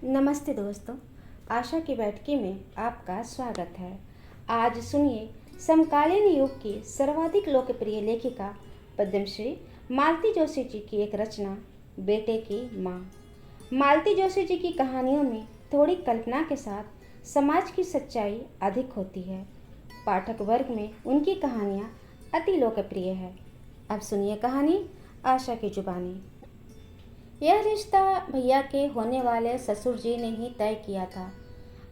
नमस्ते दोस्तों। आशा की बैठकी में आपका स्वागत है। आज सुनिए समकालीन युग की सर्वाधिक लोकप्रिय लेखिका पद्मश्री मालती जोशी जी की एक रचना, बेटे की माँ। मालती जोशी जी की कहानियों में थोड़ी कल्पना के साथ समाज की सच्चाई अधिक होती है। पाठक वर्ग में उनकी कहानियाँ अति लोकप्रिय है। अब सुनिए कहानी आशा की जुबानी। यह रिश्ता भैया के होने वाले ससुर जी ने ही तय किया था।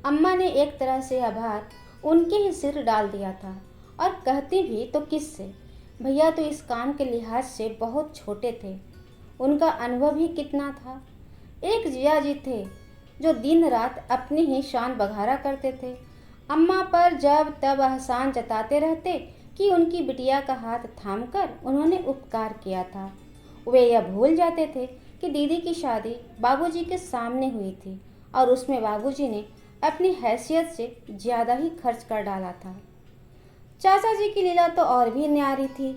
अम्मा ने एक तरह से आभार उनके ही सिर डाल दिया था, और कहती भी तो किससे। भैया तो इस काम के लिहाज से बहुत छोटे थे, उनका अनुभव ही कितना था। एक जिया जी थे जो दिन रात अपनी ही शान बघारा करते थे। अम्मा पर जब तब एहसान जताते रहते कि उनकी बिटिया का हाथ थामकर उन्होंने उपकार किया था। वे यह भूल जाते थे कि दीदी की शादी बाबूजी के सामने हुई थी, और उसमें बाबूजी ने अपनी हैसियत से ज़्यादा ही खर्च कर डाला था। चाचा जी की लीला तो और भी न्यारी थी।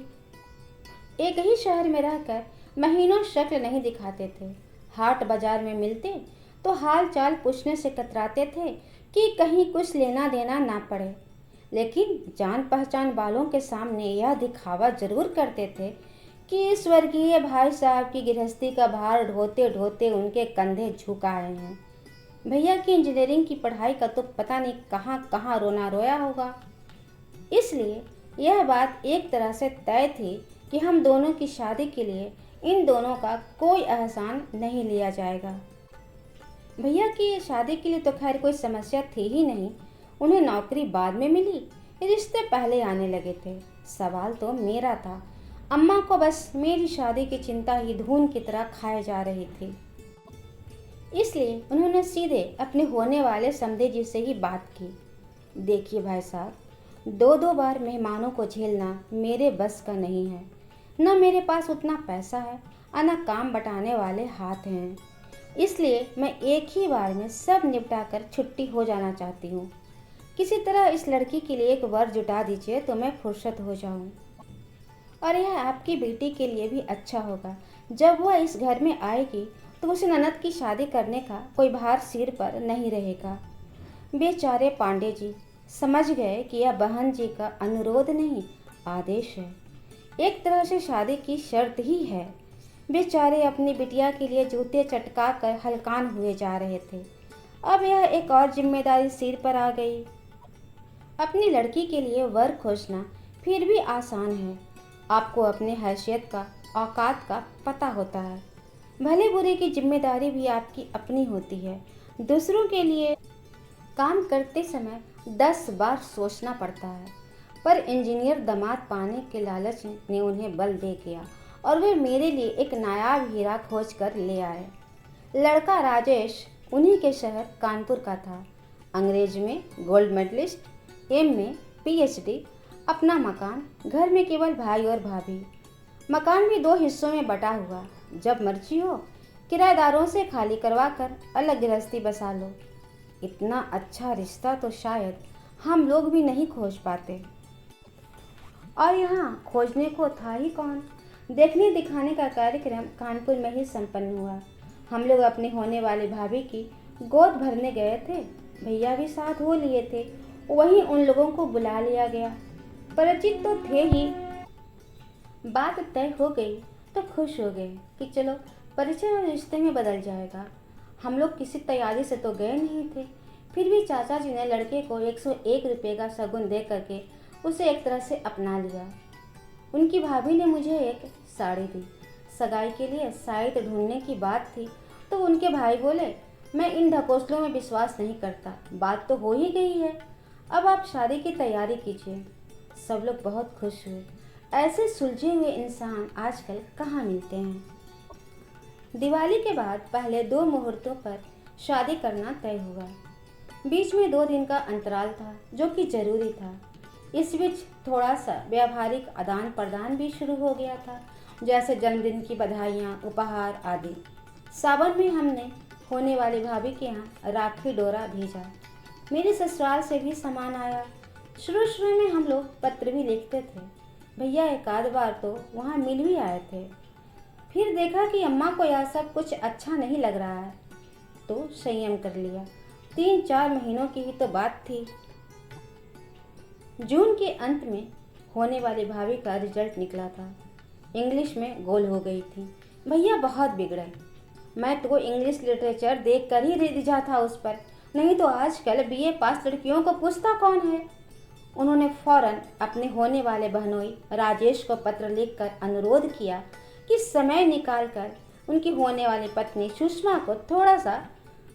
एक ही शहर में रहकर महीनों शक्ल नहीं दिखाते थे। हाट बाजार में मिलते तो हाल चाल पूछने से कतराते थे कि कहीं कुछ लेना देना ना पड़े, लेकिन जान पहचान वालों के सामने यह दिखावा जरूर करते थे कि स्वर्गीय भाई साहब की गृहस्थी का भार ढोते ढोते उनके कंधे झुक आए हैं। भैया की इंजीनियरिंग की पढ़ाई का तो पता नहीं कहाँ कहाँ रोना रोया होगा। इसलिए यह बात एक तरह से तय थी कि हम दोनों की शादी के लिए इन दोनों का कोई एहसान नहीं लिया जाएगा। भैया की शादी के लिए तो खैर कोई समस्या थी ही नहीं। उन्हें नौकरी बाद में मिली, रिश्ते पहले आने लगे थे। सवाल तो मेरा था। अम्मा को बस मेरी शादी की चिंता ही धून की तरह खाए जा रही थी। इसलिए उन्होंने सीधे अपने होने वाले समधे जी से ही बात की। देखिए भाई साहब, दो दो बार मेहमानों को झेलना मेरे बस का नहीं है। न मेरे पास उतना पैसा है और न काम बटाने वाले हाथ हैं। इसलिए मैं एक ही बार में सब निपटा कर छुट्टी हो जाना चाहती हूँ। किसी तरह इस लड़की के लिए एक वर जुटा दीजिए तो मैं फुर्सत हो जाऊँ। और यह आपकी बेटी के लिए भी अच्छा होगा। जब वह इस घर में आएगी तो उसे ननद की शादी करने का कोई भार सिर पर नहीं रहेगा। बेचारे पांडे जी समझ गए कि यह बहन जी का अनुरोध नहीं, आदेश है। एक तरह से शादी की शर्त ही है। बेचारे अपनी बिटिया के लिए जूते चटका कर हलकान हुए जा रहे थे। अब यह एक और जिम्मेदारी सिर पर आ गई। अपनी लड़की के लिए वर खोजना फिर भी आसान है। आपको अपने हैसियत का, औकात का पता होता है। भले बुरे की जिम्मेदारी भी आपकी अपनी होती है। दूसरों के लिए काम करते समय 10 बार सोचना पड़ता है। पर इंजीनियर दामाद पाने के लालच ने उन्हें बल दे दिया, और वे मेरे लिए एक नायाब हीरा खोज कर ले आए। लड़का राजेश उन्हीं के शहर कानपुर का था। अंग्रेज में गोल्ड मेडलिस्ट, एम में पीएचडी, अपना मकान, घर में केवल भाई और भाभी। मकान भी 2 हिस्सों में बटा हुआ। जब मर्जी हो किराएदारों से खाली करवा कर अलग गृहस्थी बसा लो। इतना अच्छा रिश्ता तो शायद हम लोग भी नहीं खोज पाते। और यहाँ खोजने को था ही कौन। देखने दिखाने का कार्यक्रम कानपुर में ही संपन्न हुआ। हम लोग अपने होने वाली भाभी की गोद भरने गए थे। भैया भी साथ हो लिए थे। वहीं उन लोगों को बुला लिया गया। परिचित तो थे ही। बात तय हो गई तो खुश हो गए कि चलो परिचय और रिश्ते में बदल जाएगा। हम लोग किसी तैयारी से तो गए नहीं थे। फिर भी चाचा जी ने लड़के को 101 रुपये का शगुन दे करके उसे एक तरह से अपना लिया। उनकी भाभी ने मुझे एक साड़ी दी। सगाई के लिए साइट ढूंढने की बात थी तो उनके भाई बोले, मैं इन ढकोसलों में विश्वास नहीं करता। बात तो हो ही गई है, अब आप शादी की तैयारी कीजिए। सब लोग बहुत खुश हुए। ऐसे सुलझे हुए इंसान आजकल कहाँ मिलते हैं। दिवाली के बाद पहले 2 मुहूर्तों पर शादी करना तय हुआ। बीच में 2 दिन का अंतराल था जो कि जरूरी था। इस बीच थोड़ा सा व्यावहारिक आदान प्रदान भी शुरू हो गया था, जैसे जन्मदिन की बधाइयाँ, उपहार आदि। सावन में हमने होने वाली भाभी के यहाँ राखी डोरा भेजा। मेरे ससुराल से भी सामान आया। शुरू शुरू में हम लोग पत्र भी लिखते थे। भैया एक आध बार तो वहाँ मिल भी आए थे। फिर देखा कि अम्मा को यह सब कुछ अच्छा नहीं लग रहा है, तो संयम कर लिया। 3-4 महीनों की ही तो बात थी। जून के अंत में होने वाली भाभी का रिजल्ट निकला था। इंग्लिश में गोल हो गई थी। भैया बहुत बिगड़े। मैं तो इंग्लिश लिटरेचर देख कर ही रिझा था उस पर, नहीं तो आजकल बीए पास लड़कियों को पूछता कौन है। उन्होंने फौरन अपने होने वाले बहनोई राजेश को पत्र लिखकर अनुरोध किया कि समय निकालकर उनकी होने वाली पत्नी सुषमा को थोड़ा सा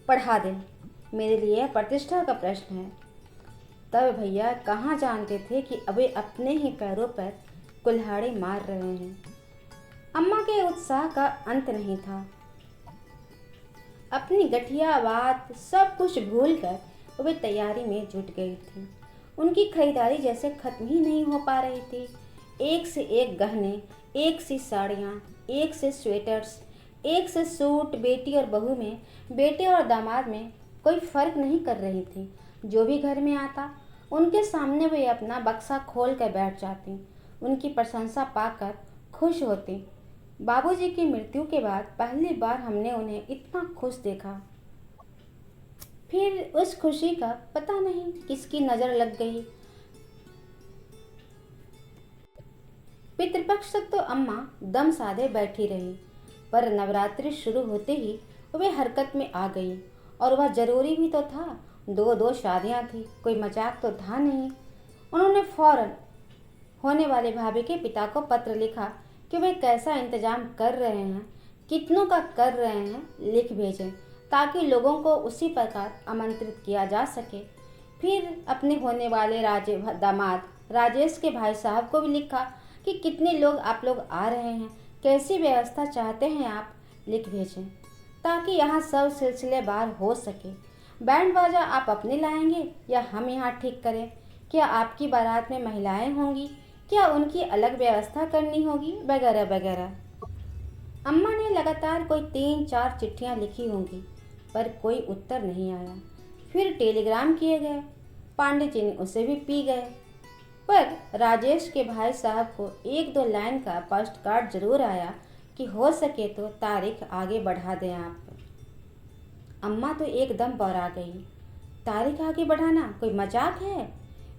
पढ़ा दें। मेरे लिए प्रतिष्ठा का प्रश्न है। तब भैया कहाँ जानते थे कि अबे अपने ही पैरों पर कुल्हाड़ी मार रहे हैं। अम्मा के उत्साह का अंत नहीं था। अपनी गठिया बात सब कुछ भूलकर वे तैयारी में जुट गई थी। उनकी खरीदारी जैसे खत्म ही नहीं हो पा रही थी। एक से एक गहने, एक सी साड़ियाँ, एक से स्वेटर्स, एक से सूट। बेटी और बहू में, बेटे और दामाद में कोई फर्क नहीं कर रही थी। जो भी घर में आता उनके सामने वे अपना बक्सा खोल कर बैठ जाती, उनकी प्रशंसा पाकर खुश होती। बाबूजी की मृत्यु के बाद पहली बार हमने उन्हें इतना खुश देखा। फिर उस खुशी का पता नहीं किसकी नजर लग गई। पितृपक्ष तक तो अम्मा दम साधे बैठी रही, पर नवरात्रि शुरू होते ही वे हरकत में आ गई। और वह जरूरी भी तो था। 2 शादियां थी, कोई मजाक तो था नहीं। उन्होंने फौरन होने वाले भाभी के पिता को पत्र लिखा कि वे कैसा इंतजाम कर रहे हैं, कितनों का कर रहे हैं, लिख भेजें ताकि लोगों को उसी प्रकार आमंत्रित किया जा सके। फिर अपने होने वाले दामाद राजेश के भाई साहब को भी लिखा कि कितने लोग आप लोग आ रहे हैं, कैसी व्यवस्था चाहते हैं आप, लिख भेजें ताकि यहाँ सब सिलसिलेवार हो सके। बैंड बाजा आप अपने लाएंगे या हम यहाँ ठीक करें? क्या आपकी बारात में महिलाएं होंगी? क्या उनकी अलग व्यवस्था करनी होगी? वगैरह वगैरह। अम्मा ने लगातार कोई 3-4 चिट्ठियाँ लिखी होंगी, पर कोई उत्तर नहीं आया। फिर टेलीग्राम किए गए, पांडे जी ने उसे भी पी गए, पर राजेश के भाई साहब को 1-2 लाइन का पोस्ट कार्ड जरूर आया कि हो सके तो तारीख आगे बढ़ा दें आप। अम्मा तो एकदम बौरा गई। तारीख आगे बढ़ाना कोई मजाक है?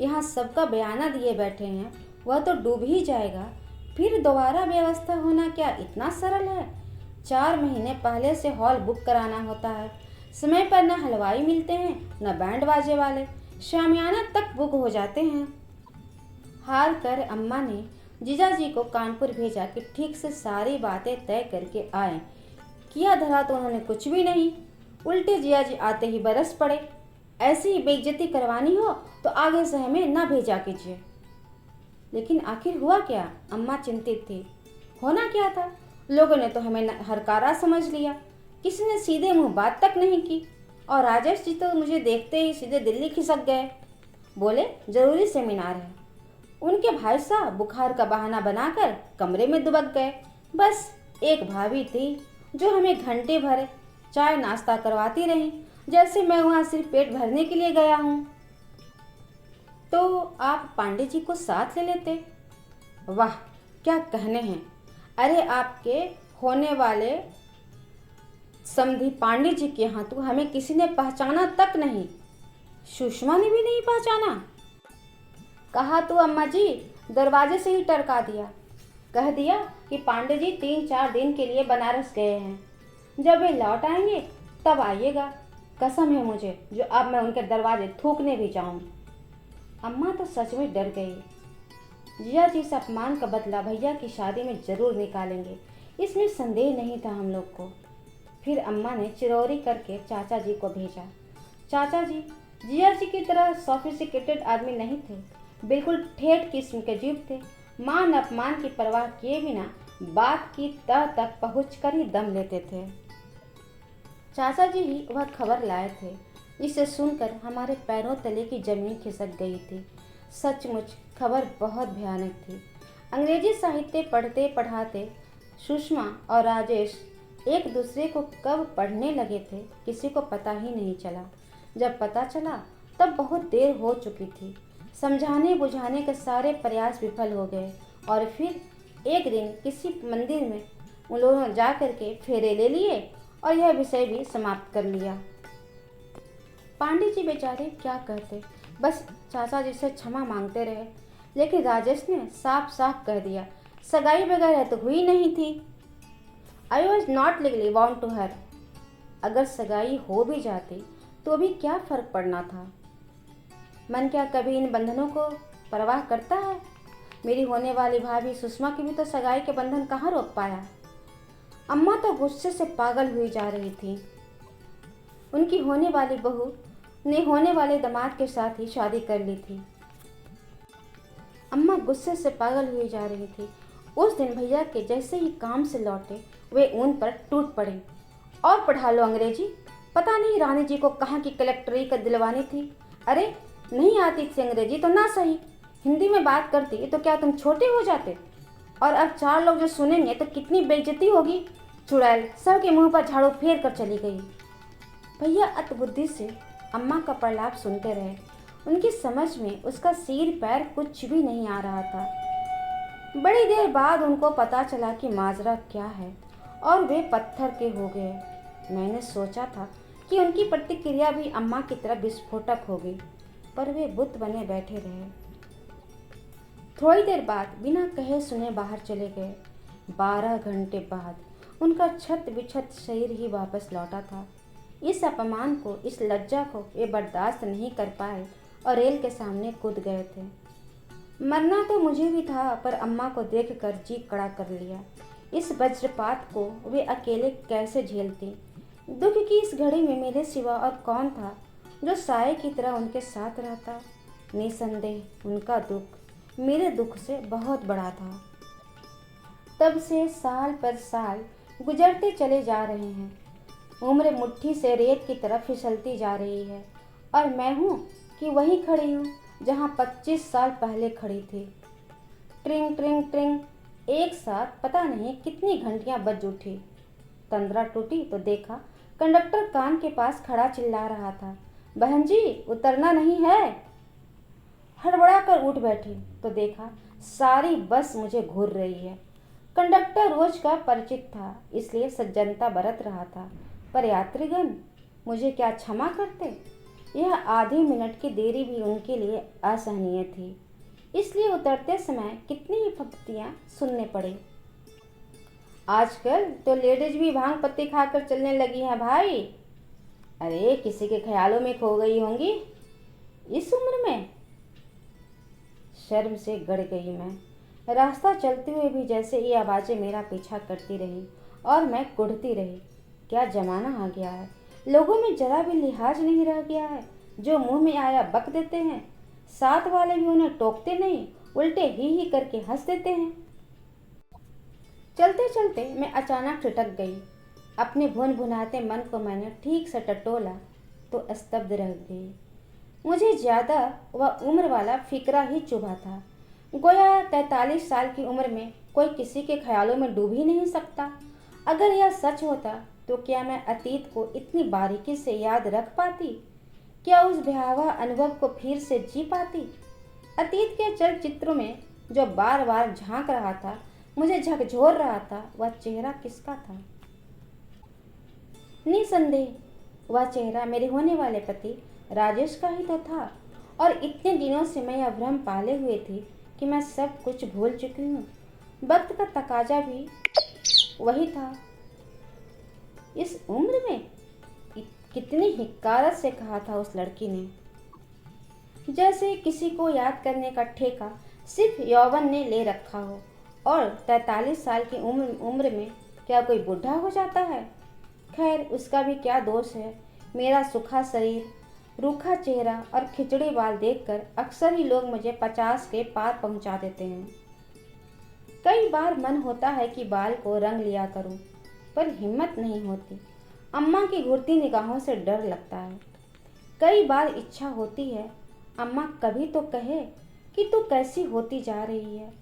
यहाँ सबका बयाना दिए बैठे हैं, वह तो डूब ही जाएगा। फिर दोबारा व्यवस्था होना क्या इतना सरल है? 4 महीने पहले से हॉल बुक कराना होता है। समय पर न हलवाई मिलते हैं, न बैंड बाजे वाले, शामियाना तक बुक हो जाते हैं। हार कर अम्मा ने जीजा जी को कानपुर भेजा कि ठीक से सारी बातें तय करके आए। किया धरा तो उन्होंने कुछ भी नहीं, उल्टे जिया जी आते ही बरस पड़े। ऐसी ही बेइज्जती करवानी हो तो आगे से हमें न भेजा कीजिए। लेकिन आखिर हुआ क्या? अम्मा चिंतित थी। होना क्या था? लोगों ने तो हमें हरकारा समझ लिया, किसी ने सीधे मुंह बात तक नहीं की। और राजेश जी तो मुझे देखते ही सीधे दिल्ली खिसक गए। बोले जरूरी सेमिनार है। उनके भाई साहब बुखार का बहाना बनाकर कमरे में दुबक गए। बस एक भाभी थी जो हमें घंटे भर चाय नाश्ता करवाती रही, जैसे मैं वहाँ सिर्फ पेट भरने के लिए गया हूँ। तो आप पांडे जी को साथ ले लेते। वाह क्या कहने हैं। अरे आपके होने वाले समधी पांडे जी के यहाँ तो हमें किसी ने पहचाना तक नहीं। सुषमा ने भी नहीं पहचाना। कहा तो अम्मा जी दरवाजे से ही टरका दिया। कह दिया कि पांडे जी 3-4 दिन के लिए बनारस गए हैं, जब वे लौट आएंगे तब आइएगा। कसम है मुझे जो अब मैं उनके दरवाजे थूकने भी जाऊं। अम्मा तो सच में डर गई। जिया जी से अपमान का बदला भैया की शादी में जरूर निकालेंगे, इसमें संदेह नहीं था हम लोग को। फिर अम्मा ने चिरौरी करके चाचा जी को भेजा। चाचा जी जिया जी की तरह सोफिस्टिकेटेड आदमी नहीं थे, बिल्कुल ठेठ किस्म के जीव थे। मान अपमान की परवाह किए बिना बात की तह तक पहुँच कर ही दम लेते थे। चाचा जी ही वह खबर लाए थे जिसे सुनकर हमारे पैरों तले की जमीन खिसक गई थी। सचमुच खबर बहुत भयानक थी। अंग्रेजी साहित्य पढ़ते पढ़ाते सुषमा और राजेश एक दूसरे को कब पढ़ने लगे थे किसी को पता ही नहीं चला। जब पता चला तब बहुत देर हो चुकी थी। समझाने बुझाने के सारे प्रयास विफल हो गए। और फिर एक दिन किसी मंदिर में उन लोगों ने जा कर के फेरे ले लिए और यह विषय भी समाप्त कर लिया। पांडे जी बेचारे क्या कहते, बस चाचा जी से क्षमा मांगते रहे। लेकिन राजेश ने साफ साफ कह दिया, सगाई वगैरह तो हुई नहीं थी। I was not legally bound to her. अगर सगाई हो भी जाती तो भी क्या फर्क पड़ना था। मन क्या कभी इन बंधनों को परवाह करता है। मेरी होने वाली भाभी सुषमा की भी तो सगाई के बंधन कहाँ रोक पाया। अम्मा तो गुस्से से पागल हुई जा रही थी। उनकी होने वाली बहू ने होने वाले दामाद के साथ ही शादी कर ली थी। अम्मा गुस्से से पागल हुई जा रही थी। उस दिन भैया के जैसे ही काम से लौटे वे उन पर टूट पड़े। और पढ़ा लो अंग्रेजी, पता नहीं रानी जी को कहाँ की कलेक्टरी कर दिलवानी थी। अरे नहीं आती थी अंग्रेजी तो ना सही, हिंदी में बात करती तो क्या तुम छोटे हो जाते। और अब चार लोग जो सुनेंगे तो कितनी बेइज्जती होगी। चुड़ैल सबके मुंह पर झाड़ू फेर कर चली गई। भैया अतबुद्धि से अम्मा का प्रलाप सुनते रहे। उनकी समझ में उसका सिर पैर कुछ भी नहीं आ रहा था। बड़ी देर बाद उनको पता चला कि माजरा क्या है और वे पत्थर के हो गए। मैंने सोचा था कि उनकी प्रतिक्रिया भी अम्मा की तरह विस्फोटक होगी, पर वे बुत बने बैठे रहे। थोड़ी देर बाद बिना कहे सुने बाहर चले गए। 12 घंटे बाद उनका छत बिछत शरीर ही वापस लौटा था। इस अपमान को, इस लज्जा को वे बर्दाश्त नहीं कर पाए और रेल के सामने कूद गए थे। मरना तो मुझे भी था, पर अम्मा को देखकर जी कड़ा कर लिया। इस वज्रपात को वे अकेले कैसे झेलती। दुख की इस घड़ी में मेरे सिवा और कौन था जो साए की तरह उनके साथ रहता। निसंदेह उनका दुख मेरे दुख से बहुत बड़ा था। तब से साल पर साल गुजरते चले जा रहे हैं। उम्र मुट्ठी से रेत की तरफ फिसलती जा रही है और मैं हूँ कि वहीं खड़ी हूँ जहाँ 25 साल पहले खड़ी थी। ट्रिंग ट्रिंग ट्रिंग एक साथ पता नहीं कितनी घंटियाँ बज उठी। तंद्रा टूटी तो देखा कंडक्टर कान के पास खड़ा चिल्ला रहा था, बहन जी उतरना नहीं है। हड़बड़ा कर उठ बैठी तो देखा सारी बस मुझे घूर रही है। कंडक्टर रोज का परिचित था, इसलिए सज्जनता बरत रहा था, पर यात्रीगण मुझे क्या क्षमा करते। यह आधे मिनट की देरी भी उनके लिए असहनीय थी, इसलिए उतरते समय कितनी ही फप्तियाँ सुनने पड़े। आजकल तो लेडीज भी भांग पत्ती खाकर चलने लगी हैं भाई। अरे किसी के ख्यालों में खो गई होंगी इस उम्र में। शर्म से गड़ गई मैं। रास्ता चलते हुए भी जैसे ये आवाज़ें मेरा पीछा करती रही और मैं कुढ़ती रही। क्या जमाना आ गया है, लोगों में जरा भी लिहाज नहीं रह गया है। जो मुंह में आया बक देते हैं, साथ वाले भी उन्हें टोकते नहीं, उल्टे ही करके हंस देते हैं। चलते चलते मैं अचानक ठिठक गई। अपने भुन भुनाते मन को मैंने ठीक से टटोला तो स्तब्ध रह गई। मुझे ज़्यादा वह उम्र वाला फिक्रा ही चुभा था। गोया 43 साल की उम्र में कोई किसी के ख्यालों में डूब ही नहीं सकता। अगर यह सच होता तो क्या मैं अतीत को इतनी बारीकी से याद रख पाती? क्या उस भयावह अनुभव को फिर से जी पाती? अतीत के चलचित्रों में जो बार बार झांक रहा था, मुझे झकझोर रहा था, वह चेहरा किसका था? निसंदेह वह चेहरा मेरे होने वाले पति राजेश का ही तो था। और इतने दिनों से मैं यह भ्रम पाले हुए थी कि मैं सब कुछ भूल चुकी हूँ। वक्त का तकाजा भी वही था। इस उम्र में कितनी हिकारत से कहा था उस लड़की ने, जैसे किसी को याद करने का ठेका सिर्फ यौवन ने ले रखा हो। और 43 साल की उम्र में क्या कोई बूढ़ा हो जाता है? खैर उसका भी क्या दोष है। मेरा सूखा शरीर, रूखा चेहरा और खिचड़ी बाल देखकर अक्सर ही लोग मुझे 50 के पार पहुंचा देते हैं। कई बार मन होता है कि बाल को रंग लिया करूं, पर हिम्मत नहीं होती। अम्मा की घूरती निगाहों से डर लगता है। कई बार इच्छा होती है अम्मा कभी तो कहे कि तू कैसी होती जा रही है,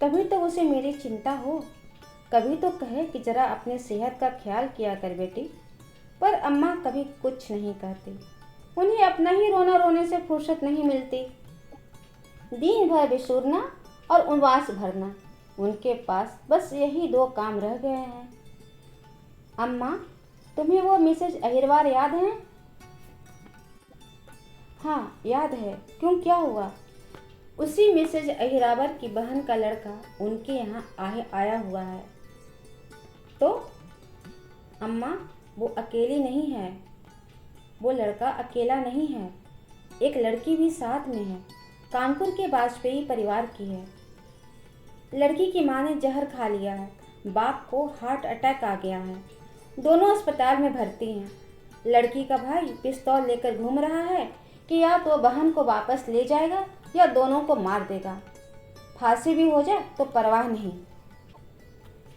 कभी तो उसे मेरी चिंता हो, कभी तो कहे कि जरा अपने सेहत का ख्याल किया कर बेटी। पर अम्मा कभी कुछ नहीं कहती। उन्हें अपना ही रोना रोने से फुर्सत नहीं मिलती। दिन भर बिसूरना और उनवास भरना, उनके पास बस यही दो काम रह गए हैं। अम्मा तुम्हें वो मिसेज अहिरवार याद है? हाँ याद है, क्यों, क्या हुआ? उसी मिसेज अहिरावर की बहन का लड़का उनके यहाँ आया हुआ है। तो अम्मा, वो अकेली नहीं है, वो लड़का अकेला नहीं है, एक लड़की भी साथ में है, कानपुर के वाजपेयी परिवार की है। लड़की की माँ ने जहर खा लिया है, बाप को हार्ट अटैक आ गया है, दोनों अस्पताल में भर्ती हैं। लड़की का भाई पिस्तौल लेकर घूम रहा है कि या तो बहन को वापस ले जाएगा या दोनों को मार देगा। फांसी भी हो जाए तो परवाह नहीं।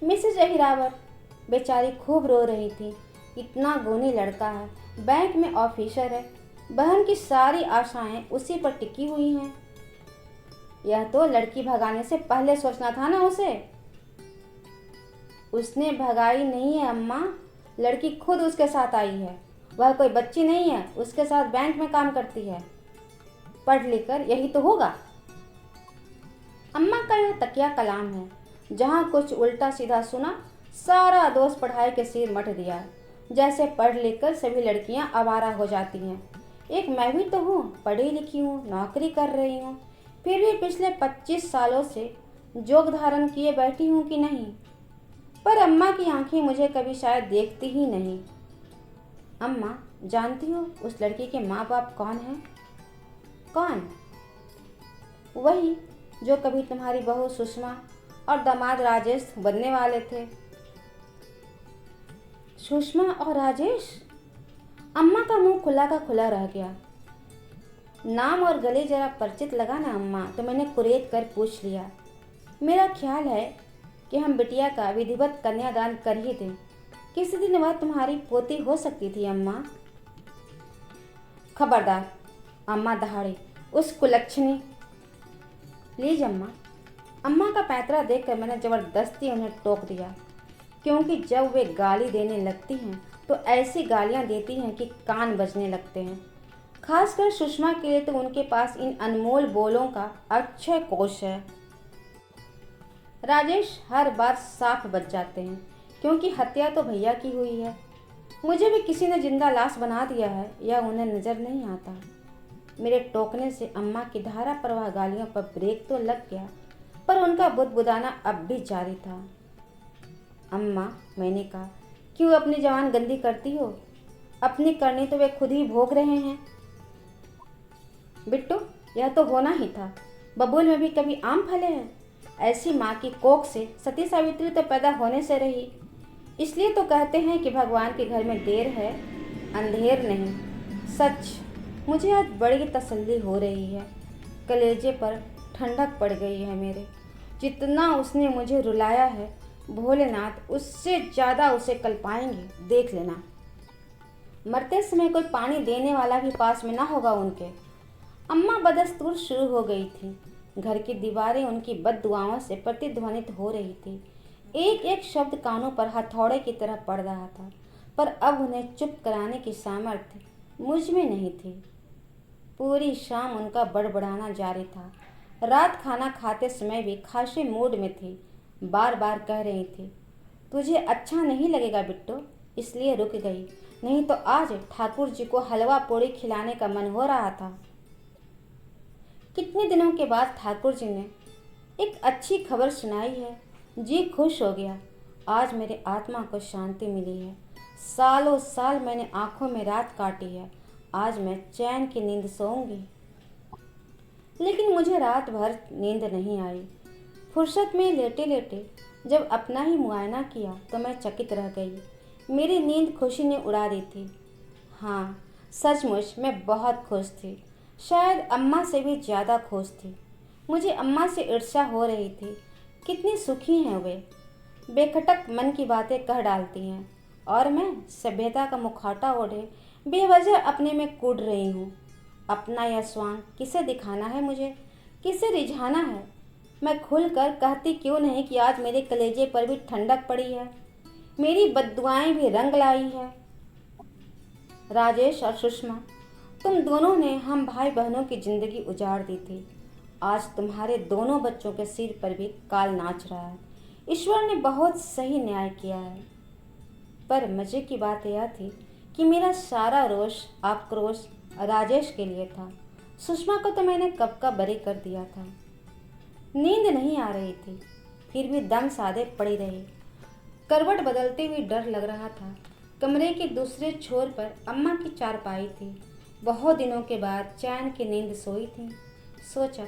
मिसेज अहिरावर बेचारी खूब रो रही थी। इतना गुणी लड़का है, बैंक में ऑफिसर है, बहन की सारी आशाएं उसी पर टिकी हुई हैं। यह तो लड़की भगाने से पहले सोचना था ना उसे। उसने भगाई नहीं है अम्मा, लड़की खुद उसके साथ आई है। वह कोई बच्ची नहीं है, उसके साथ बैंक में काम करती है। पढ़ लिख कर यही तो होगा। अम्मा का यह तकिया कलाम है, जहाँ कुछ उल्टा सीधा सुना सारा दोष पढ़ाई के सिर मट दिया। जैसे पढ़ लिख कर सभी लड़कियां आवारा हो जाती हैं। एक मैं भी तो हूँ, पढ़ी लिखी हूँ, नौकरी कर रही हूँ, फिर भी पिछले 25 सालों से जोग धारण किए बैठी हूँ कि नहीं। पर अम्मा की आंखें मुझे कभी शायद देखती ही नहीं। अम्मा, जानती हो उस लड़की के माँ बाप कौन हैं? कौन? वही जो कभी तुम्हारी बहू सुषमा और दामाद राजेश बनने वाले थे। सुषमा और राजेश? अम्मा का मुंह खुला का खुला रह गया। नाम और गले जरा परिचित लगा ना अम्मा, तो मैंने कुरेद कर पूछ लिया। मेरा ख्याल है कि हम बिटिया का विधिवत कन्यादान कर ही दें। किसी दिन वह तुम्हारी पोती हो सकती थी अम्मा। खबरदार, अम्मा दहाड़े, उस कुलक्षणी। प्लीज अम्मा। अम्मा का पैंतरा देखकर मैंने जबरदस्ती उन्हें टोक दिया, क्योंकि जब वे गाली देने लगती हैं तो ऐसी गालियां देती हैं कि कान बजने लगते हैं। खासकर सुषमा के लिए तो उनके पास इन अनमोल बोलों का अक्षय कोश है। राजेश हर बार साफ बच जाते हैं, क्योंकि हत्या तो भैया की हुई है। मुझे भी किसी ने जिंदा लाश बना दिया है, यह उन्हें नजर नहीं आता। मेरे टोकने से अम्मा की धारा प्रवाह गालियों पर ब्रेक तो लग गया, पर उनका बुदबुदाना अब भी जारी था। अम्मा, मैंने कहा, क्यों अपनी जवान गंदी करती हो? अपनी करनी तो वे खुद ही भोग रहे हैं। बिट्टू, यह तो होना ही था। बबूल में भी कभी आम फले हैं? ऐसी माँ की कोख से सती सावित्री तो पैदा होने से रही। इसलिए तो कहते हैं कि भगवान के घर में देर है, अंधेर नहीं। सच, मुझे आज बड़ी तसल्ली हो रही है। कलेजे पर ठंडक पड़ गई है मेरे। जितना उसने मुझे रुलाया है, भोलेनाथ उससे ज़्यादा उसे कल पाएंगे, देख लेना। मरते समय कोई पानी देने वाला भी पास में ना होगा उनके। अम्मा बदस्तूर शुरू हो गई थी। घर की दीवारें उनकी बददुआओं से प्रतिध्वनित हो रही थी। एक एक शब्द कानों पर हथौड़े की तरह पड़ रहा था, पर अब उन्हें चुप कराने की सामर्थ्य मुझ में नहीं थी। पूरी शाम उनका बड़बड़ाना जारी था। रात खाना खाते समय भी खासे मूड में थी। बार बार कह रही थी, तुझे अच्छा नहीं लगेगा बिट्टू, इसलिए रुक गई, नहीं तो आज ठाकुर जी को हलवा पूड़ी खिलाने का मन हो रहा था। कितने दिनों के बाद ठाकुर जी ने एक अच्छी खबर सुनाई है। जी खुश हो गया। आज मेरे आत्मा को शांति मिली है। सालों साल मैंने आंखों में रात काटी है, आज मैं चैन की नींद सोऊंगी। लेकिन मुझे रात भर नींद नहीं आई। फुर्सत में लेटे लेटे जब अपना ही मुआयना किया तो मैं चकित रह गई। मेरी नींद खुशी ने उड़ा दी थी। हाँ, सचमुच मैं बहुत खुश थी, शायद अम्मा से भी ज़्यादा खुश थी। मुझे अम्मा से ईर्ष्या हो रही थी। कितनी सुखी हैं वे, बेखटक मन की बातें कह डालती हैं, और मैं सभ्यता का मुखौटा ओढ़े बेवजह अपने में कूद रही हूँ। अपना यह स्वांग किसे दिखाना है मुझे, किसे रिझाना है? मैं खुलकर कहती क्यों नहीं कि आज मेरे कलेजे पर भी ठंडक पड़ी है, मेरी बद्दुआएं भी रंग लाई है। राजेश और सुषमा, तुम दोनों ने हम भाई बहनों की जिंदगी उजाड़ दी थी। आज तुम्हारे दोनों बच्चों के सिर पर भी काल नाच रहा है। ईश्वर ने बहुत सही न्याय किया है। पर मज़े की बात यह थी कि मेरा सारा रोष आक्रोश राजेश के लिए था। सुषमा को तो मैंने कब का बरी कर दिया था। नींद नहीं आ रही थी, फिर भी दम साधे पड़ी रही। करवट बदलते हुए डर लग रहा था। कमरे के दूसरे छोर पर अम्मा की चारपाई थी। बहुत दिनों के बाद चैन की नींद सोई थी। सोचा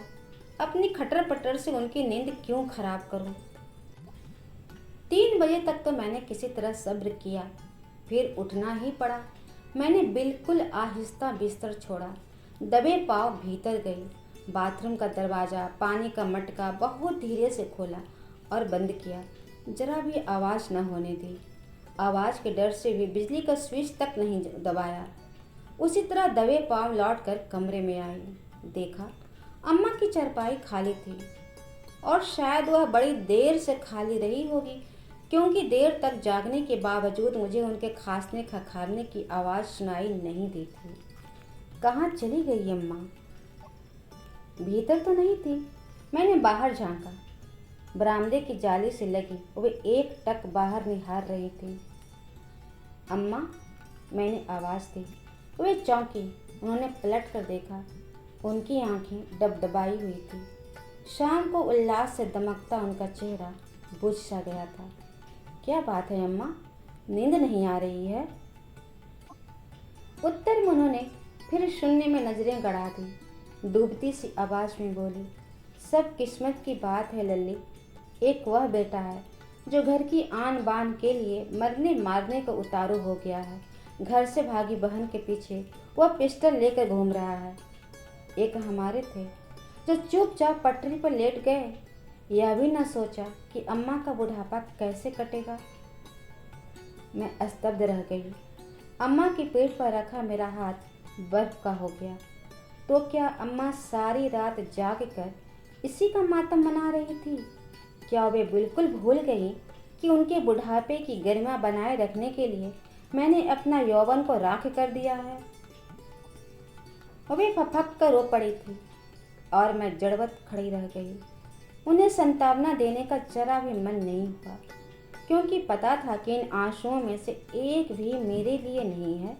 अपनी खटर पटर से उनकी नींद क्यों खराब करूं। 3 बजे तक तो मैंने किसी तरह सब्र किया, फिर उठना ही पड़ा। मैंने बिल्कुल आहिस्ता बिस्तर छोड़ा, दबे पाँव भीतर गई। बाथरूम का दरवाज़ा, पानी का मटका बहुत धीरे से खोला और बंद किया। जरा भी आवाज़ न होने दी। आवाज़ के डर से भी बिजली का स्विच तक नहीं दबाया। उसी तरह दबे पाँव लौटकर कमरे में आई। देखा अम्मा की चारपाई खाली थी, और शायद वह बड़ी देर से खाली रही होगी, क्योंकि देर तक जागने के बावजूद मुझे उनके खांसने खखारने की आवाज़ सुनाई नहीं दी थी। कहाँ चली गई अम्मा? भीतर तो नहीं थी। मैंने बाहर झांका। बरामदे की जाली से लगी वे एक टक बाहर निहार रही थी। अम्मा, मैंने आवाज़ दी। वे चौंकी। उन्होंने पलट कर देखा। उनकी आंखें डबडबाई हुई थी। शाम को उल्लास से दमकता उनका चेहरा बुझ सा गया था। क्या बात है अम्मा, नींद नहीं आ रही है? उत्तर में उन्होंने फिर शून्य में नजरें गड़ा दी। डूबती सी आवाज़ में बोली, सब किस्मत की बात है लल्ली। एक वह बेटा है जो घर की आन बान के लिए मरने मारने को उतारू हो गया है। घर से भागी बहन के पीछे वह पिस्टल लेकर घूम रहा है। एक हमारे थे जो चुपचाप पटरी पर लेट गए, यह भी न सोचा कि अम्मा का बुढ़ापा कैसे कटेगा। मैं स्तब्ध रह गई। अम्मा के पेट पर रखा मेरा हाथ बर्फ का हो गया। तो क्या अम्मा सारी रात जाग कर इसी का मातम मना रही थी? क्या वे बिल्कुल भूल गई कि उनके बुढ़ापे की गरिमा बनाए रखने के लिए मैंने अपना यौवन को राख कर दिया है? वे फपक कर रो पड़ी थी और मैं जड़वत खड़ी रह गई। उन्हें संतावना देने का जरा भी मन नहीं हुआ, क्योंकि पता था कि इन आंसुओं में से एक भी मेरे लिए नहीं है।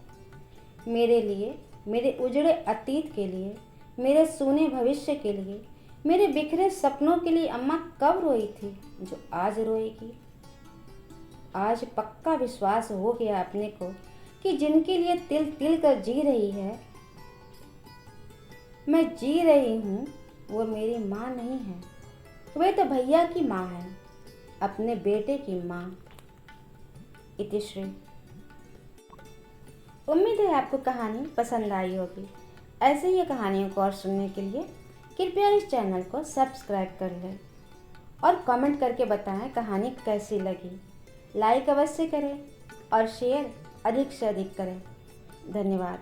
मेरे लिए, मेरे उजड़े अतीत के लिए, मेरे सूने भविष्य के लिए, मेरे बिखरे सपनों के लिए अम्मा कब रोई थी जो आज रोएगी? आज पक्का विश्वास हो गया अपने को कि जिनके लिए तिल तिल कर जी रही है, मैं जी रही हूँ, वो मेरी माँ नहीं है। वे तो भैया की माँ है, अपने बेटे की माँ। इतिश्री। उम्मीद है आपको कहानी पसंद आई होगी। ऐसे ही कहानियों को और सुनने के लिए कृपया इस चैनल को सब्सक्राइब कर लें और कमेंट करके बताएं कहानी कैसी लगी। लाइक अवश्य करें और शेयर अधिक से अधिक करें। धन्यवाद।